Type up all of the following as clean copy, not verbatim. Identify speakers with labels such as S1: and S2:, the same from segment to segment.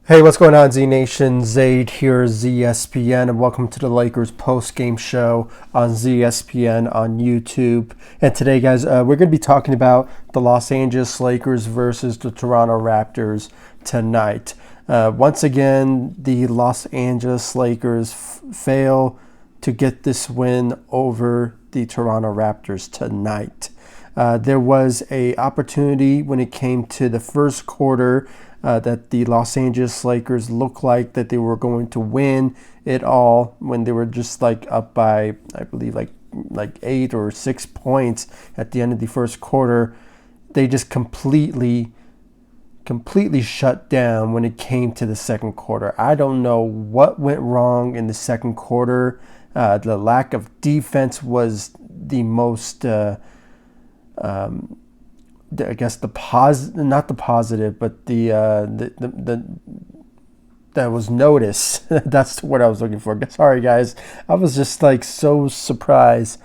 S1: Hey, what's going on, Z Nation? Zaid here, ZSPN, and welcome to the Lakers post-game show on ZSPN on YouTube. And today, guys, we're going to be talking about the Los Angeles Lakers versus the Toronto Raptors tonight. Once again, the Los Angeles Lakers fail to get this win over the Toronto Raptors tonight. There was an opportunity when it came to the first quarter that the Los Angeles Lakers looked like that they were going to win it all when they were just like up by, I believe, like 8 or 6 points at the end of the first quarter. They just completely shut down when it came to the second quarter. I don't know what went wrong in the second quarter. The lack of defense was the most I guess not the positive, but the that was noticed. That's what I was looking for. Sorry, guys. I was just like so surprised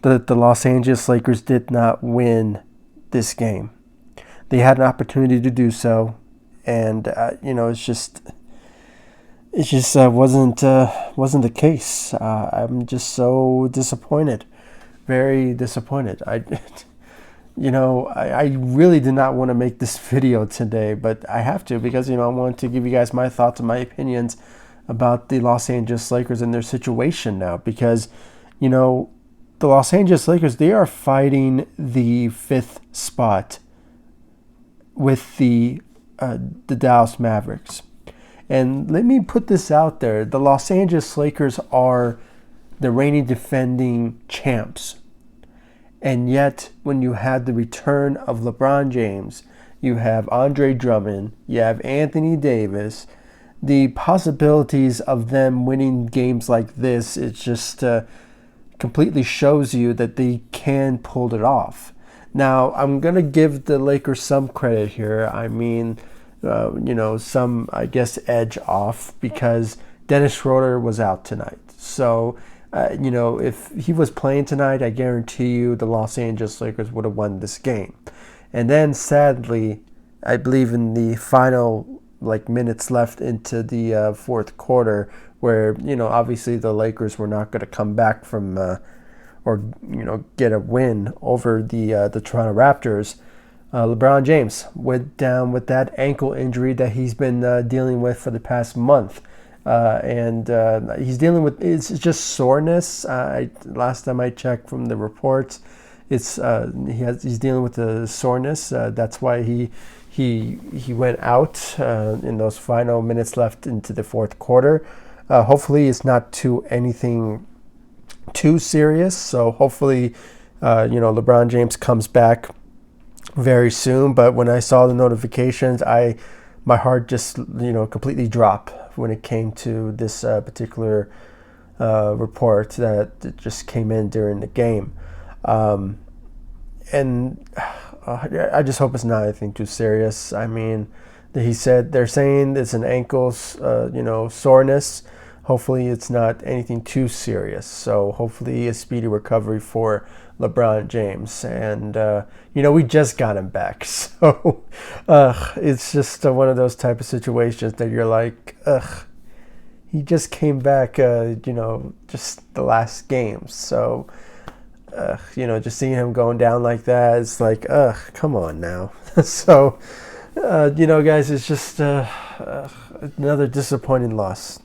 S1: that the Los Angeles Lakers did not win this game. They had an opportunity to do so, and it just wasn't the case. I'm just so disappointed, very disappointed. I really did not want to make this video today, but I have to because, I want to give you guys my thoughts and my opinions about the Los Angeles Lakers and their situation now because, the Los Angeles Lakers, they are fighting the 5th spot with the Dallas Mavericks. And let me put this out there. The Los Angeles Lakers are the reigning defending champs. And yet, when you have the return of LeBron James, you have Andre Drummond, you have Anthony Davis, the possibilities of them winning games like this, it just completely shows you that they can pull it off. Now, I'm going to give the Lakers some credit here. I mean, some, I guess, edge off because Dennis Schroeder was out tonight. So, if he was playing tonight, I guarantee you the Los Angeles Lakers would have won this game. And then, sadly, I believe in the final minutes left into the fourth quarter, where obviously the Lakers were not going to come back from get a win over the Toronto Raptors. LeBron James went down with that ankle injury that he's been dealing with for the past month. And he's dealing with it's just soreness. Last time I checked from the reports, he's dealing with the soreness. That's why he went out in those final minutes left into the fourth quarter. Hopefully, it's not anything too serious. So hopefully, LeBron James comes back very soon. But when I saw the notifications, my heart just completely dropped when it came to this particular report that just came in during the game. And I just hope it's not anything too serious. I mean, they're saying it's an ankle, soreness. Hopefully it's not anything too serious. So hopefully a speedy recovery for LeBron James. And, we just got him back. So it's just one of those type of situations that you're like, he just came back, just the last game. So, just seeing him going down like that, it's like, come on now. So, guys, it's just another disappointing loss.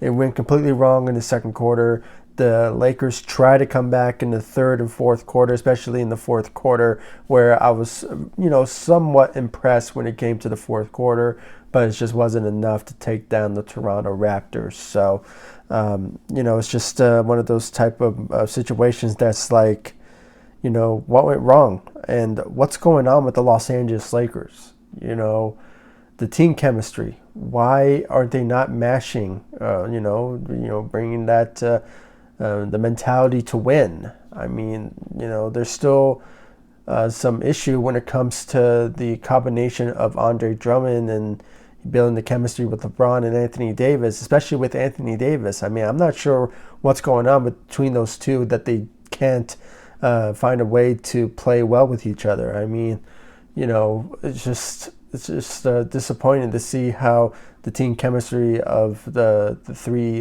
S1: It went completely wrong in the second quarter. The Lakers try to come back in the third and fourth quarter, especially in the fourth quarter, where I was, somewhat impressed when it came to the fourth quarter, but it just wasn't enough to take down the Toronto Raptors. So, it's just one of those type of situations that's like, what went wrong and what's going on with the Los Angeles Lakers? The team chemistry. Why are they not mashing? Bringing that the mentality to win. I mean, there's still some issue when it comes to the combination of Andre Drummond and building the chemistry with LeBron and Anthony Davis, especially with Anthony Davis. I mean, I'm not sure what's going on between those two that they can't find a way to play well with each other. I mean, it's just it's just disappointing to see how the team chemistry of the three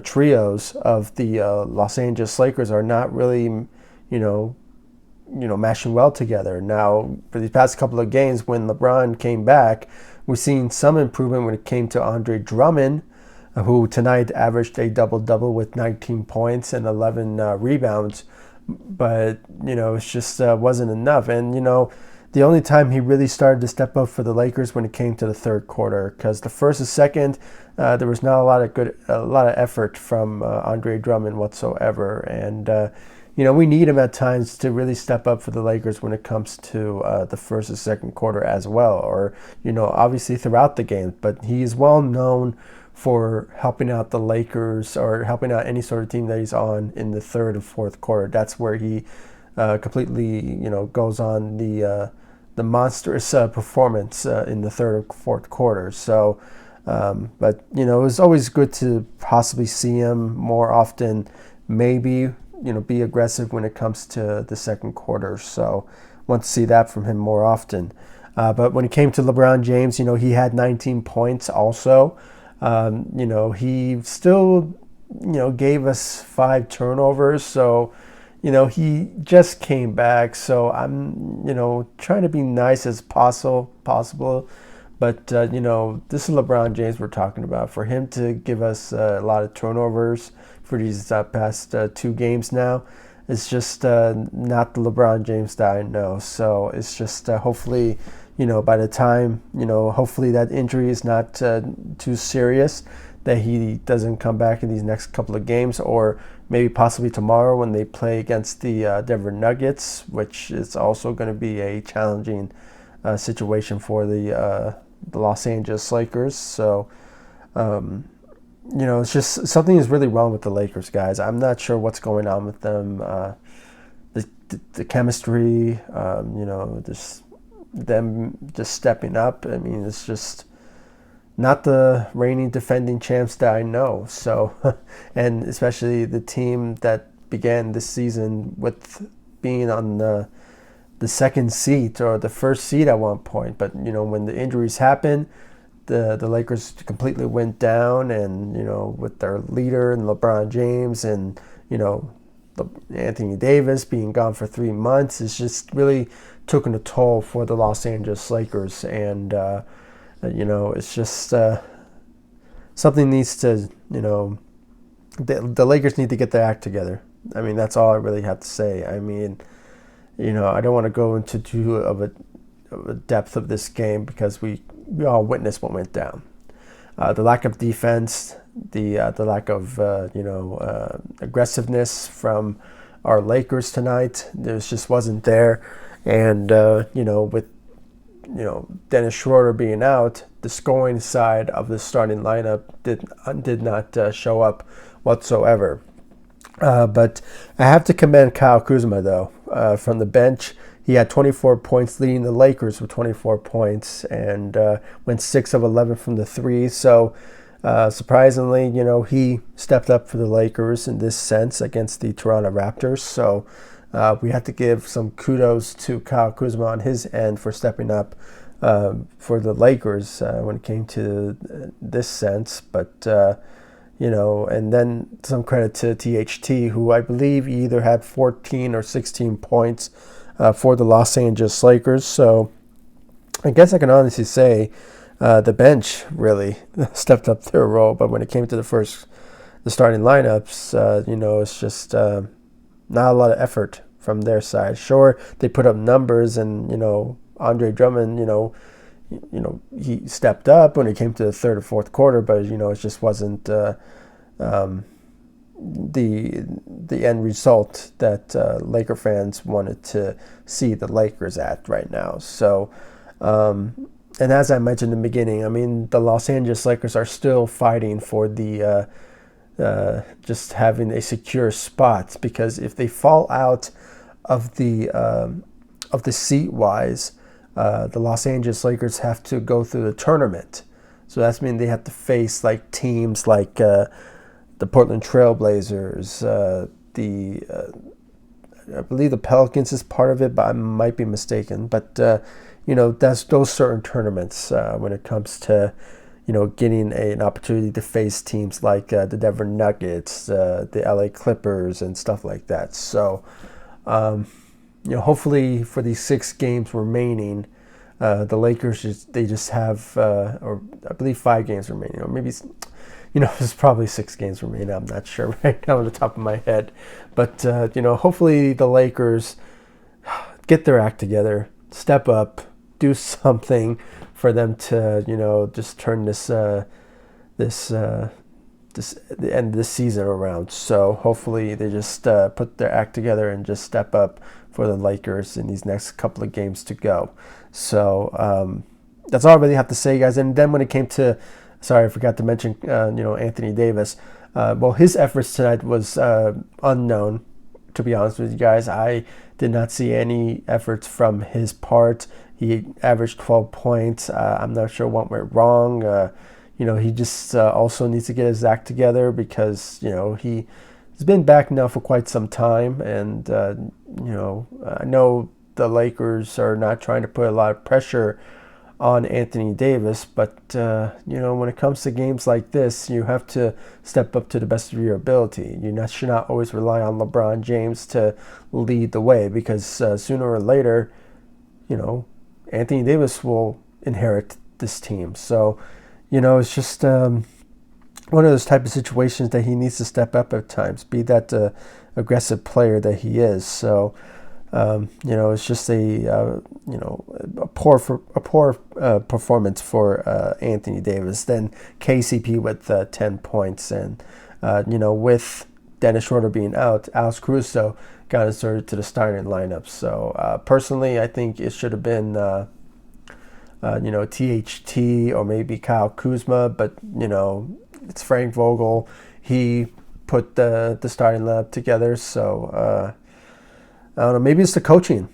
S1: trios of the Los Angeles Lakers are not really, mashing well together. Now, for these past couple of games, when LeBron came back, we're seeing some improvement when it came to Andre Drummond, who tonight averaged a double-double with 19 points and 11 rebounds. But, it just wasn't enough. And, the only time he really started to step up for the Lakers when it came to the third quarter, because the first and second, there was not a lot of effort from Andre Drummond whatsoever. And, we need him at times to really step up for the Lakers when it comes to the first and second quarter as well, or, obviously throughout the game. But he is well known for helping out the Lakers or helping out any sort of team that he's on in the third and fourth quarter. That's where he completely, goes on the monstrous performance in the third and fourth quarter. So, but, it was always good to possibly see him more often, maybe, be aggressive when it comes to the second quarter. So want to see that from him more often. But when it came to LeBron James, he had 19 points also. He still, gave us 5 turnovers. So, he just came back. So I'm, trying to be nice as possible. But, this is LeBron James we're talking about. For him to give us a lot of turnovers for these past 2 games now, it's just not the LeBron James that I know. So it's just hopefully, by the time, hopefully that injury is not too serious, that he doesn't come back in these next couple of games, or maybe possibly tomorrow when they play against the Denver Nuggets, which is also going to be a challenging situation for the Los Angeles Lakers. So, it's just something is really wrong with the Lakers, guys. I'm not sure what's going on with them. The chemistry, just them just stepping up. I mean, it's just not the reigning defending champs that I know. So, and especially the team that began this season with being on the second seat or the first seat at one point. But, when the injuries happened, the Lakers completely went down, and, with their leader and LeBron James and, Anthony Davis being gone for 3 months, it's just really taken a toll for the Los Angeles Lakers. And, it's just something needs to, the Lakers need to get their act together. I mean, that's all I really have to say. I mean, I don't want to go into too of a depth of this game because we all witnessed what went down. The lack of defense, the lack of aggressiveness from our Lakers tonight, there just wasn't there. And with Dennis Schroeder being out, the scoring side of the starting lineup did not show up whatsoever. But I have to commend Kyle Kuzma, though, from the bench. He had 24 points, leading the Lakers with 24 points, and went 6 of 11 from the three. So, surprisingly, he stepped up for the Lakers in this sense against the Toronto Raptors. So, we have to give some kudos to Kyle Kuzma on his end for stepping up for the Lakers when it came to this sense. But, and then some credit to THT, who I believe either had 14 or 16 points for the Los Angeles Lakers. So I guess I can honestly say the bench really stepped up their role. But when it came to the starting lineups, it's just not a lot of effort from their side. Sure, they put up numbers, and Andre Drummond, he stepped up when it came to the third or fourth quarter, but it just wasn't the end result that Laker fans wanted to see the Lakers at right now. So, and as I mentioned in the beginning, I mean, the Los Angeles Lakers are still fighting for the just having a secure spot, because if they fall out of the seat wise, the Los Angeles Lakers have to go through the tournament. So that's mean they have to face like teams like the Portland Trail Blazers, I believe the Pelicans is part of it, but I might be mistaken. But that's those certain tournaments when it comes to getting an opportunity to face teams like the Denver Nuggets, the LA Clippers, and stuff like that. So, hopefully for these 6 games remaining, the Lakers just have, or I believe 5 games remaining, or maybe there's probably 6 games remaining. I'm not sure right now on the top of my head, but hopefully the Lakers get their act together, step up, do something for them to just turn the end of this season around. So hopefully they just put their act together and just step up for the Lakers in these next couple of games to go. So that's all I really have to say, guys. And then when it came to, sorry, I forgot to mention, Anthony Davis. Well, his efforts tonight was unknown, to be honest with you guys. I did not see any efforts from his part. He averaged 12 points. I'm not sure what went wrong. He just also needs to get his act together because, he's been back now for quite some time. And, I know the Lakers are not trying to put a lot of pressure on Anthony Davis, but, when it comes to games like this, you have to step up to the best of your ability. You should not always rely on LeBron James to lead the way because sooner or later, Anthony Davis will inherit this team. So, it's just one of those type of situations that he needs to step up at times, be that aggressive player that he is. So, it's just a poor performance for Anthony Davis. Then KCP with 10 points, and with Dennis Schroeder being out, Alex Caruso got inserted to the starting lineup. So personally, I think it should have been THT or maybe Kyle Kuzma, but it's Frank Vogel. He put the starting lineup together. So I don't know, maybe it's the coaching.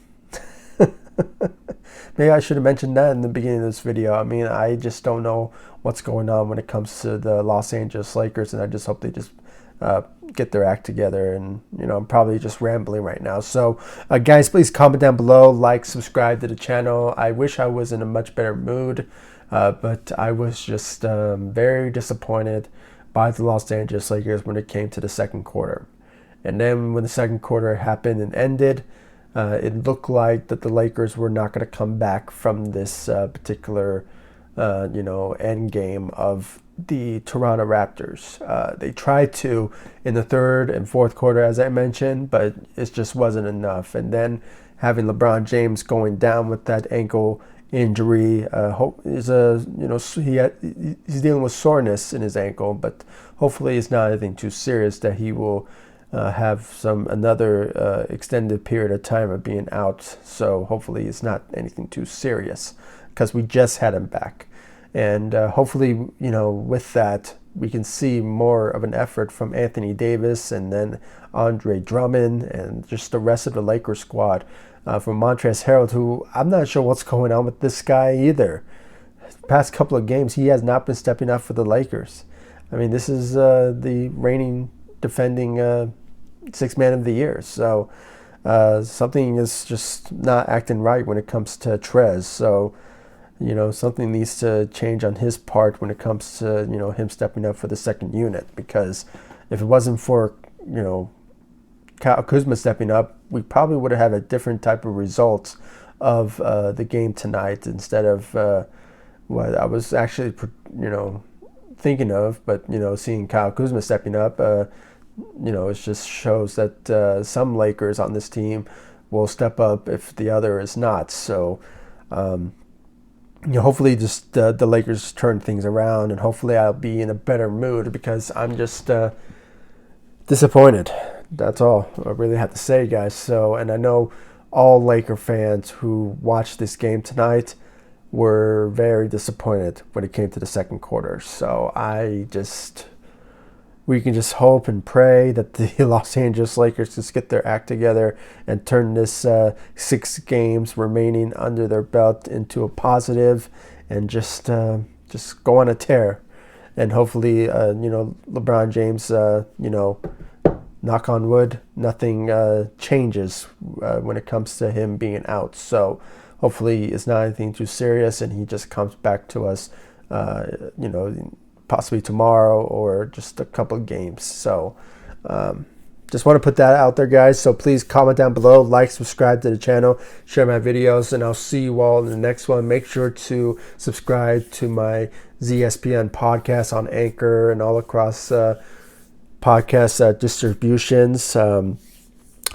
S1: Maybe I should have mentioned that in the beginning of this video. I mean, I just don't know what's going on when it comes to the Los Angeles Lakers, and I just hope they just get their act together. And, I'm probably just rambling right now. So, guys, please comment down below, like, subscribe to the channel. I wish I was in a much better mood, but I was just very disappointed by the Los Angeles Lakers when it came to the second quarter. And then when the second quarter happened and ended, it looked like that the Lakers were not going to come back from this particular, end game of the Toronto Raptors. They tried to in the third and fourth quarter, as I mentioned, but it just wasn't enough. And then having LeBron James going down with that ankle injury, he's dealing with soreness in his ankle, but hopefully it's not anything too serious that he will have another extended period of time of being out. So hopefully it's not anything too serious because we just had him back. And hopefully, with that, we can see more of an effort from Anthony Davis and then Andre Drummond and just the rest of the Lakers squad. From Montrezl Harrell, who I'm not sure what's going on with this guy either. Past couple of games, he has not been stepping up for the Lakers. I mean, this is the reigning defending Sixth Man of the Year. So something is just not acting right when it comes to Trez. So, something needs to change on his part when it comes to, him stepping up for the second unit. Because if it wasn't for, Kyle Kuzma stepping up, we probably would have had a different type of results of the game tonight instead of what I was actually, thinking of. But, seeing Kyle Kuzma stepping up, it just shows that some Lakers on this team will step up if the other is not. So, hopefully just the Lakers turn things around, and hopefully I'll be in a better mood because I'm just disappointed. That's all I really have to say, guys. So, and I know all Laker fans who watched this game tonight were very disappointed when it came to the second quarter. So we can just hope and pray that the Los Angeles Lakers just get their act together and turn this 6 games remaining under their belt into a positive and just go on a tear. And hopefully, LeBron James, knock on wood, nothing changes when it comes to him being out. So hopefully it's not anything too serious and he just comes back to us, possibly tomorrow or just a couple of games. So just want to put that out there, guys. So please comment down below, like, subscribe to the channel, share my videos, and I'll see you all in the next one. Make sure to subscribe to my ZSPN podcast on Anchor and all across podcast distributions. I'll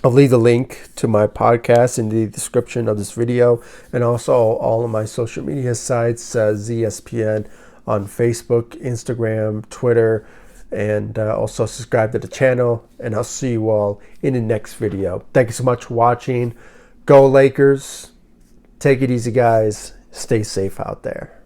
S1: leave the link to my podcast in the description of this video, and also all of my social media sites, ZSPN on Facebook, Instagram, Twitter, and also subscribe to the channel, and I'll see you all in the next video. Thank you so much for watching. Go Lakers. Take it easy, guys. Stay safe out there.